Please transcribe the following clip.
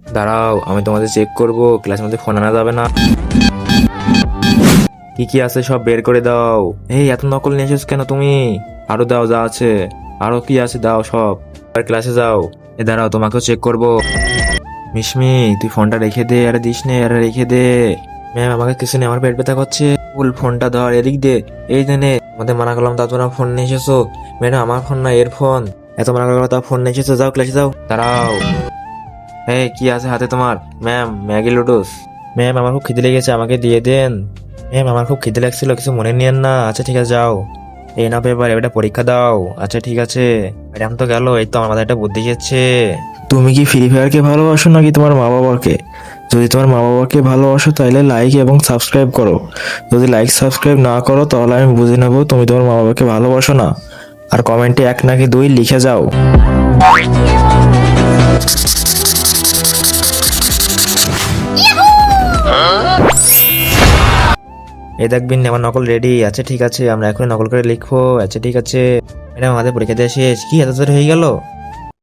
দাঁড়াও, আমি তোমাদের চেক করব, ক্লাসের মধ্যে ফোন আনা যাবে না। কি কি আছে সব বের করে দাও। এই এত নকল নিয়ে এসেছো কেন তুমি? আরো দাও যা আছে, আরো কি আছে দাও সব। আর ক্লাসে যাও। এ দাঁড়াও, তোমাকেও চেক করব। মিশমি, তুই ফোনটা রেখে দে। আরে দিস নে, আরে রেখে দে। ম্যাম আমাকে কিছু নেই, আমার পেট ব্যথা করছে। ফুল ফোনটা ধর, এদিক দে। এই দে নে। আমাদের মানা করলাম তা তোমরা ফোন নিয়ে এসেছো। ম্যাডাম আমার ফোন না, এর ফোন। এত মানা করলাম তা ফোন নিয়ে এসেছো, যাও ক্লাসে যাও। দাঁড়াও। এই কি আছে হাতে তোমার? Ma'am Maggi লুডুস। ম্যাম আমার খুব খিদে লেগেছে, আমাকে দিয়ে দেন। ম্যাম আমার খুব খিদে লাগছিল, কিছু মনে নিয়েন না। আচ্ছা ঠিক আছে যাও। এই না পেপার, এটা পরীক্ষা দাও। আচ্ছা ঠিক আছে। ম্যাডাম তো গেল, এই তো আমার মাথায় একটা বুদ্ধি এসেছে। তুমি কি ফ্রি ফায়ারকে ভালোবাসো নাকি তোমার মা বাবাকে? যদি তোমার মা বাবাকে ভালোবাসো তাহলে লাইক এবং সাবস্ক্রাইব করো। যদি লাইক সাবস্ক্রাইব না করো তাহলে আমি বুঝে নেবো তুমি তোমার মা বাবাকে ভালোবাসো না। আর কমেন্টে 1 নাকি 2 লিখে যাও। এই দেখবিন আমার নকল রেডি আছে। ঠিক আছে, আমরা এখন নকল করে লিখবো। আচ্ছা ঠিক আছে। ম্যাডাম আমাদের পরীক্ষা দেওয়া শেষ। কি এত দেরি হয়ে গেল?